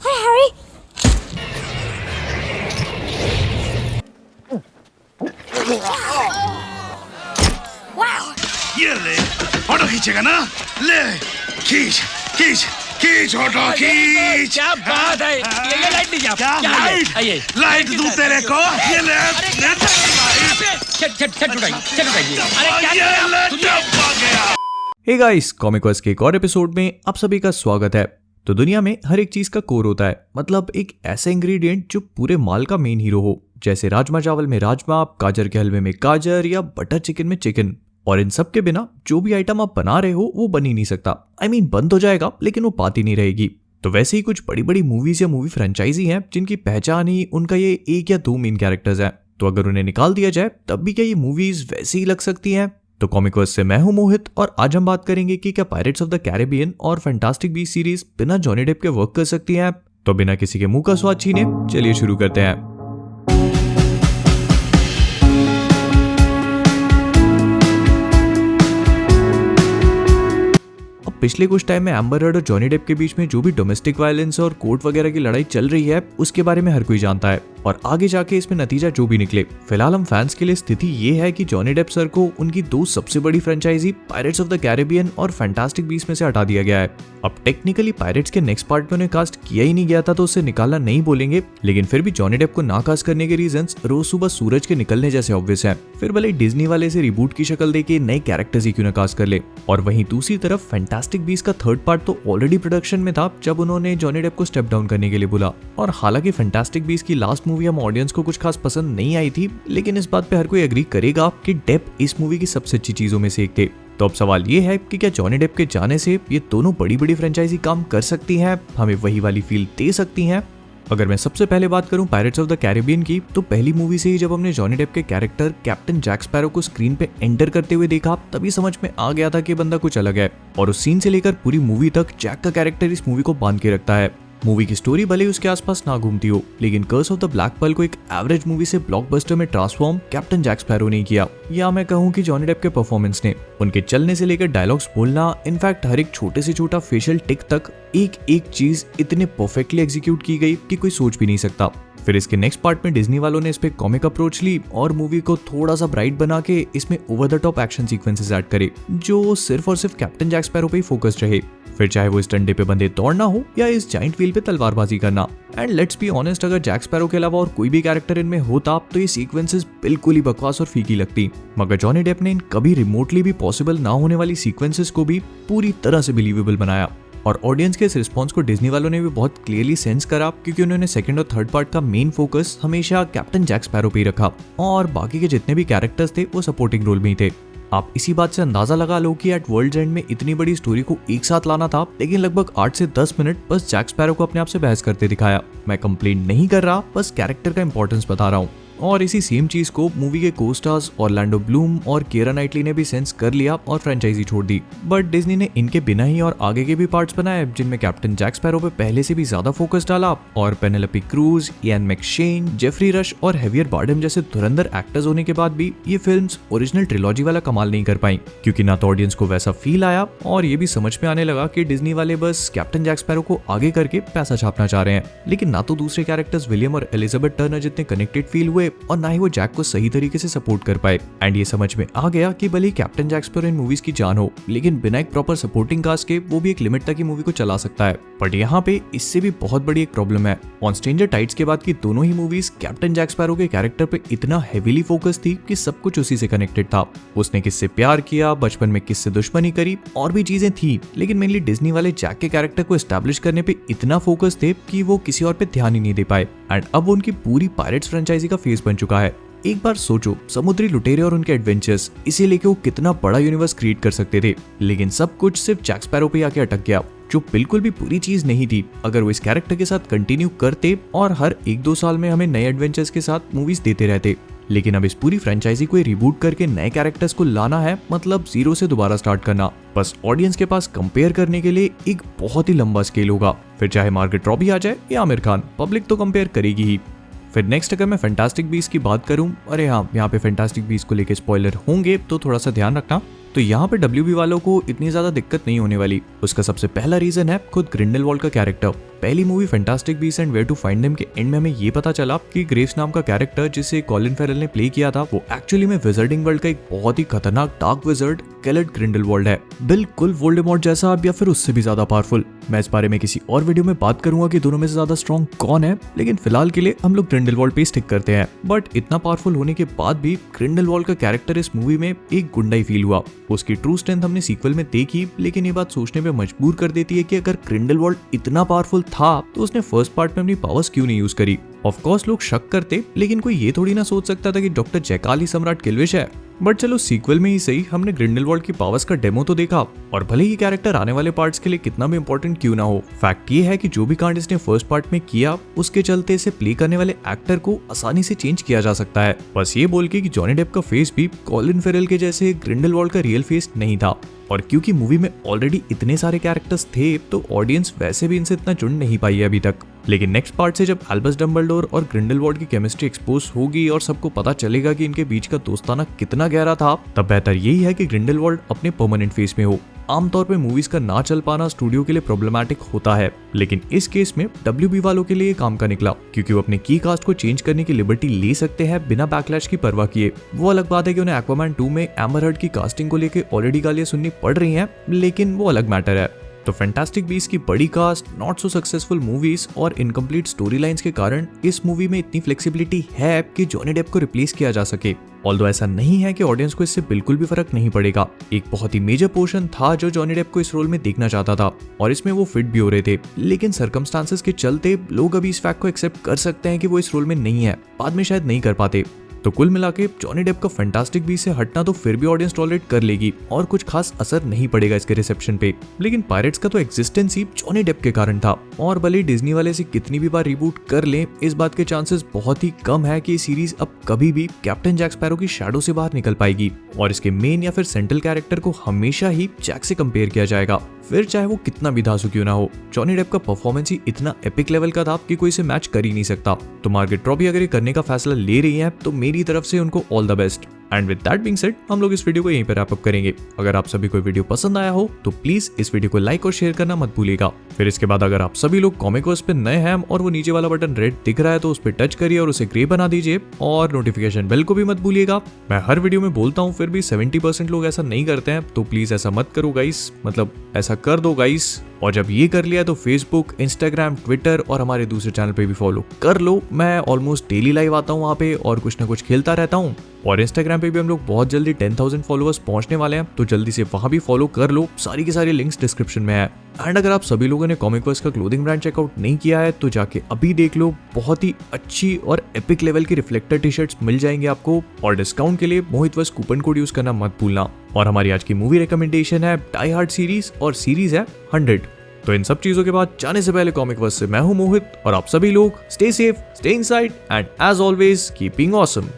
Hi, Harry. Wow. ये ले photo खींचेगा ना? ले खींच खींच खींच फोटो खींच। क्या बात है? ये लाइट नहीं जा। क्या आइए लाइट दूं तेरे को? ये ले छट उठाइए। अरे क्या ये ले टप आ गया। हे गाइस, कॉमिक वर्स के एक और एपिसोड में आप सभी का स्वागत है। तो दुनिया में हर एक चीज का कोर होता है, मतलब एक ऐसा इंग्रेडिएंट जो पूरे माल का मेन हीरो हो, जैसे राजमा चावल में राजमा, गाजर के हलवे में गाजर या बटर चिकन में चिकन। और इन सब के बिना जो भी आइटम आप बना रहे हो वो बन ही नहीं सकता। बन तो जाएगा लेकिन वो बात ही नहीं रहेगी। तो वैसे ही कुछ बड़ी बड़ी मूवीज या मूवी फ्रेंचाइजी हैं जिनकी पहचान ही उनका ये एक या दो मेन कैरेक्टर्स हैं। तो अगर उन्हें निकाल दिया जाए तब भी क्या ये मूवीज वैसी ही लग सकती हैं? तो कॉमिक वर्स से मैं हूं मोहित और आज हम बात करेंगे कि क्या पायरेट्स ऑफ द कैरिबियन और फैंटास्टिक बीस्ट सीरीज बिना जॉनी डेप के वर्क कर सकती हैं? तो बिना किसी के मुंह का स्वाद छीने चलिए शुरू करते हैं। पिछले कुछ टाइम में एम्बर हर्ड और जॉनी डेप के बीच में जो भी डोमेस्टिक वायलेंस और कोर्ट वगैरह की लड़ाई चल रही है उसके बारे में हर कोई जानता है और आगे जाके इसमें नतीजा जो भी निकले, फिलहाल हम फैंस के लिए स्थिति ये है कि जॉनी डेप सर को उनकी दो सबसे बड़ी franchise Pirates of the Caribbean और फैंटास्टिक बीस्ट में से हटा दिया गया है। अब टेक्निकली पायरेट्स के नेक्स्ट पार्ट में उन्हें कास्ट किया ही नहीं गया था तो उसे निकालना नहीं बोलेंगे, लेकिन फिर भी जॉनी डेप को ना कास्ट करने के रीजंस रोज सुबह सूरज के निकलने जैसे ऑब्वियस है। फिर भले डिज्नी वाले से रिबूट की शक्ल देके नए कैरेक्टर्स ही क्यों ना कास्ट कर ले। और वहीं दूसरी तरफ फैंटास्टिक बीस्ट का थर्ड पार्ट तो ऑलरेडी प्रोडक्शन में था जब उन्होंने जॉनी डेप को स्टेप डाउन करने के लिए बोला। और हालांकि फैंटास्टिक बीस्ट की लास्ट मूवी हम ऑडियंस को कुछ खास पसंद नहीं आई थी, लेकिन इस बात पे हर कोई एग्री करेगा कि डेप इस मूवी की सबसे अच्छी चीजों में से एक थे। तो अब सवाल ये है कि क्या जॉनी डेप के जाने से ये दोनों बड़ी बड़ी फ्रेंचाइजी काम कर सकती हैं, हमें वही वाली फील दे सकती हैं? अगर मैं सबसे पहले बात करूं पायरेट्स ऑफ द कैरिबियन की, तो पहली मूवी से ही जब हमने जॉनी डेप के कैरेक्टर कैप्टन जैक स्पैरो को स्क्रीन पे एंटर करते हुए देखा तभी समझ में आ गया था कि बंदा कुछ अलग है। और उस सीन से लेकर पूरी मूवी तक जैक का कैरेक्टर इस मूवी को बांध के रखता है। मूवी की स्टोरी भले उसके आसपास ना घूमती हो, लेकिन Curse of the Black Pearl को एक एवरेज मूवी से ब्लॉकबस्टर में ट्रांसफॉर्म कैप्टन जैक स्पैरो ने किया। या मैं कहूं कि जॉनी डेप के परफॉर्मेंस ने, उनके चलने से लेकर डायलॉग्स बोलना, इनफैक्ट हर एक छोटे से छोटा फेशियल टिक तक एक एक चीज इतने परफेक्टली एग्जीक्यूट की गई कि कोई सोच भी नहीं सकता। फिर इसके नेक्स्ट पार्ट में डिज्नी वालों ने इस पे कॉमिक अप्रोच ली और मूवी को थोड़ा सा ब्राइट बना के इसमें over the top action sequences add करे जो सिर्फ और सिर्फ कैप्टन जैक स्पैरो पे ही फोकस्ड रहे। फिर चाहे वो इस डंडे पे बंधे दौड़ना हो या इस जाइंट व्हील पे तलवारबाजी करना। एंड लेट्स बी ऑनेस्ट, अगर जैक स्पैरो के अलावा और कोई भी कैरेक्टर इनमें होता तो ये सीक्वेंसेस बिल्कुल ही बकवास और फीकी लगती। मगर जॉनी डेप ने इन कभी रिमोटली भी पॉसिबल ना होने वाली सीक्वेंसेस को भी पूरी तरह से बिलीवेबल बनाया। और ऑडियंस के इस रिस्पॉन्स को डिज्नी वालों ने भी बहुत क्लियरली सेंस करा, क्योंकि उन्होंने सेकंड और थर्ड पार्ट का मेन फोकस हमेशा कैप्टन जैक स्पैरो पे ही रखा और बाकी के जितने भी कैरेक्टर्स थे वो सपोर्टिंग रोल में ही थे। आप इसी बात से अंदाजा लगा लो कि एट वर्ल्ड्स एंड में इतनी बड़ी स्टोरी को एक साथ लाना था, लेकिन लगभग 8 से 10 मिनट बस जैक स्पैरो को अपने आप से बहस करते दिखाया। मैं कंप्लेंट नहीं कर रहा, बस कैरेक्टर का इंपॉर्टेंस बता रहा हूँ। और इसी सेम चीज को मूवी के को-स्टार्स ऑरलैंडो ब्लूम और कीरा नाइटली ने भी सेंस कर लिया और फ्रेंचाइजी छोड़ दी। बट डिज्नी ने इनके बिना ही और आगे के भी पार्ट्स बनाए जिनमें कैप्टन जैक स्पैरो पे पहले से भी ज्यादा फोकस डाला और Penelope Cruz, Ian McShane, Geoffrey Rush और हेवियर बार्डम जैसे धुरंधर एक्टर्स होने के बाद भी ये फिल्म्स ओरिजिनल ट्रिलॉजी वाला कमाल नहीं कर पाई, क्योंकि ना तो ऑडियंस को वैसा फील आया और ये भी समझ में आने लगा कि डिज्नी वाले बस कैप्टन जैक स्पैरो को आगे करके पैसा छापना चाह रहे हैं, लेकिन ना तो दूसरे कैरेक्टर्स विलियम और एलिजाबेथ टर्नर जितने कनेक्टेड फील हुए और ना ही वो जैक को सही तरीके से सपोर्ट कर पाए। एंड ये समझ में आ गया कि भले कैप्टन जैक स्पैरो इन मूवीज की जान हो, लेकिन बिना एक प्रॉपर सपोर्टिंग कास्ट के वो भी एक लिमिट तक ही मूवी को चला सकता है। बट यहाँ पे इससे भी बहुत बड़ी एक प्रॉब्लम है। ऑन स्ट्रेंजर टाइड्स के बाद की दोनों ही मूवीज कैप्टन जैक स्पैरो के कैरेक्टर पे इतना हेवीली फोकस थी कि सब कुछ उसी से कनेक्टेड था। उसने किससे प्यार किया, बचपन में किससे दुश्मनी करी, और भी चीजें थी, लेकिन मेनली डिज्नी वाले जैक के कैरेक्टर को एस्टैब्लिश करने पे इतना फोकस थे कि वो किसी और पे ध्यान ही नहीं दे पाए। एंड अब उनकी पूरी पायरेट्स फ्रेंचाइजी का फेस बन चुका है। एक बार सोचो, समुद्री लुटेरे और उनके एडवेंचर्स, इसे लेके वो कितना बड़ा यूनिवर्स क्रिएट कर सकते थे, लेकिन सब कुछ सिर्फ जैक स्पैरो पे आके अटक गया, जो बिल्कुल भी पूरी चीज नहीं थी। अगर वो इस कैरेक्टर के साथ कंटिन्यू करते और हर 1-2 साल में हमें नए एडवेंचर्स के साथ मूवीज देते रहते, लेकिन अब इस पूरी फ्रेंचाइजी को रिबूट करके नए कैरेक्टर्स को लाना है, मतलब जीरो से दोबारा स्टार्ट करना। बस ऑडियंस के पास कंपेयर करने के लिए एक बहुत ही लंबा स्केल होगा। फिर चाहे मार्गरेट रॉबी आ जाए या आमिर खान, पब्लिक तो कंपेयर करेगी ही। फिर नेक्स्ट अगर मैं फैंटास्टिक बीस्ट की बात करूं, अरे हाँ, यहाँ पे फैंटास्टिक बीस्ट को लेके स्पॉइलर होंगे तो थोड़ा सा ध्यान रखना। तो यहाँ पे WB वालों को इतनी ज्यादा दिक्कत नहीं होने वाली। उसका सबसे पहला रीजन है खुद ग्रिंडेलवाल्ड का कैरेक्टर। पहली movie Fantastic Beast and Where to Find Them के एंड में हमें ये पता चला कि ग्रेव्स नाम का कैरेक्टर जिसे कॉलिन फेरल ने प्ले किया था वो एक्चुअली में विजर्डिंग वर्ल्ड का एक बहुत ही खतरनाक डार्क विजर्ड गेलेट ग्रिंडेलवाल्ड है, बिल्कुल वोल्डेमॉर्ट जैसा या फिर उससे भी ज्यादा पावरफुल। मैं इस बारे में किसी और वीडियो में बात करूंगा कि दोनों में से ज्यादा स्ट्रॉन्ग कौन है, लेकिन फिलहाल के लिए हम लोग ग्रिंडेलवाल्ड पे स्टिक करते हैं। बट इतना पावरफुल होने के बाद भी ग्रिंडेलवाल्ड का कैरेक्टर इस मूवी में एक गुंडा ही फील हुआ। उसकी ट्रू स्ट्रेंथ हमने सीक्वल में देखी, लेकिन ये बात सोचने पे मजबूर कर देती है कि अगर ग्रिंडेलवाल्ड इतना पावरफुल था तो उसने फर्स्ट पार्ट में अपनी पावर्स क्यों नहीं यूज करी। ऑफ कोर्स लोग शक करते, लेकिन कोई ये थोड़ी ना सोच सकता था कि डॉक्टर जैकाल ही सम्राट किल्विश है। बट चलो सीक्वल में ही सही हमने ग्रिंडेलवाल्ड की पावर्स का डेमो तो देखा, और भले ही कैरेक्टर आने वाले पार्ट्स के लिए कितना भी इंपॉर्टेंट क्यों ना हो, फैक्ट ये है कि जो भी कांड इसने फर्स्ट पार्ट में किया उसके चलते इसे प्ले करने वाले एक्टर को आसानी से चेंज किया जा सकता है। बस ये बोल के कि जॉनी डेप का फेस भी कॉलिन फेरल के जैसे ग्रिंडेलवाल्ड का रियल फेस नहीं था, और क्योंकि मूवी में ऑलरेडी इतने सारे कैरेक्टर्स थे तो ऑडियंस वैसे भी इनसे इतना जुड़ नहीं पाई है अभी तक। लेकिन नेक्स्ट पार्ट से जब एल्बस डंबलडोर और ग्रिंडेलवाल्ड की केमिस्ट्री एक्सपोज होगी और सबको पता चलेगा कि इनके बीच का दोस्ताना कितना गहरा था, तब बेहतर यही है कि ग्रिंडेलवाल्ड अपने परमानेंट फेस में हो। आमतौर पे मूवीज का ना चल पाना स्टूडियो के लिए प्रॉब्लमैटिक होता है, लेकिन इस केस में WB वालों के लिए काम का निकला, क्योंकि वो अपने की कास्ट को चेंज करने की लिबर्टी ले सकते हैं बिना बैकलैश की परवाह किए। वो अलग बात है कि उन्हें एक्वामैन 2 में एम्बर हर्ड की कास्टिंग को लेकर ऑलरेडी गालियां सुननी पड़ रही हैं, लेकिन वो अलग मैटर है। तो फैंटास्टिक बीस्ट की बड़ी cast, not so successful movies और इनकम्प्लीट स्टोरी लाइन्स के कारण इस मूवी में इतनी फ्लेक्सिबिलिटी है कि जॉनी डेप को रिप्लेस किया जा सके। ऑल्दो ऐसा नहीं है कि ऑडियंस को इससे बिल्कुल भी फर्क नहीं पड़ेगा। एक बहुत ही मेजर पोर्शन था जो जॉनी डेप को इस रोल में देखना चाहता था, और इसमें वो फिट भी हो रहे थे, लेकिन सर्कमस्टांसेस के चलते लोग अभी इस फैक्ट को एक्सेप्ट कर सकते हैं कि वो इस रोल में नहीं है, बाद में शायद नहीं कर पाते। तो कुल मिला के जॉनी डेप का फैंटास्टिक बीस्ट से हटना तो फिर भी ऑडियंस टॉलरेट कर लेगी और कुछ खास असर नहीं पड़ेगा इसके रिसेप्शन पे, लेकिन पायरेट्स का तो एग्जिस्टेंस ही जॉनी डेप के कारण था। और भले डिज्नी वाले से कितनी भी बार रिबूट कर ले, इस बात के चांसेस बहुत ही कम है कि ये सीरीज अब कभी भी कैप्टन जैक स्पैरो की शैडो से बाहर निकल पाएगी, और इसके मेन या फिर सेंट्रल कैरेक्टर को हमेशा ही जैक से कंपेयर किया जाएगा, फिर चाहे वो कितना भी धांसू क्यों ना हो। जॉनी डेप का परफॉर्मेंस ही इतना एपिक लेवल का था कि कोई इसे मैच कर ही नहीं सकता। तो मार्गेट रॉबी अगर ये करने का फैसला ले रही है तो मेरी तरफ से उनको all the best. And with that being said, हम लोग इस वीडियो को यहीं पर रैप अप करेंगे। अगर आप सभी को वीडियो पसंद आया हो तो प्लीज इस वीडियो को लाइक और शेयर करना मत भूलिएगा। फिर इसके बाद अगर आप सभी लोग कॉमिकवर्स पे नए हैं और वो नीचे वाला बटन रेड दिख रहा है तो उस पर टच करिए और उसे ग्रे बना दीजिए, और नोटिफिकेशन बेल को भी मत भूलिएगा। मैं हर वीडियो में बोलता हूँ, फिर भी 70% लोग ऐसा नहीं करते हैं, तो प्लीज ऐसा मत करो गाइस, मतलब ऐसा कर दो गाइस। और जब ये कर लिया तो फेसबुक, इंस्टाग्राम, ट्विटर और हमारे दूसरे चैनल पे भी फॉलो कर लो। मैं ऑलमोस्ट डेली लाइव आता हूँ वहाँ पे और कुछ ना कुछ खेलता रहता हूँ। और इंस्टाग्राम पे भी हम लोग बहुत जल्दी 10,000 फॉलोअर्स पहुंचने वाले हैं, तो जल्दी से वहां भी फॉलो कर लो। सारी की सारी लिंक्स डिस्क्रिप्शन में है। एंड अगर आप सभी लोगों ने कॉमिकवर्स का क्लोथिंग ब्रांड चेकआउट नहीं किया है तो जाके अभी देख लो, बहुत ही अच्छी और एपिक लेवल की रिफ्लेक्टर टी शर्ट्स मिल जाएंगे आपको। और डिस्काउंट के लिए मोहितवर्स कूपन कोड यूज करना मत भूलना। और हमारी आज की मूवी रिकमेंडेशन है डाई हार्ड सीरीज और सीरीज है 100। तो इन सब चीजों के बाद जाने से पहले कॉमिकवर्स से मैं हूं मोहित, और आप सभी लोग stay safe, stay inside and as always keeping awesome.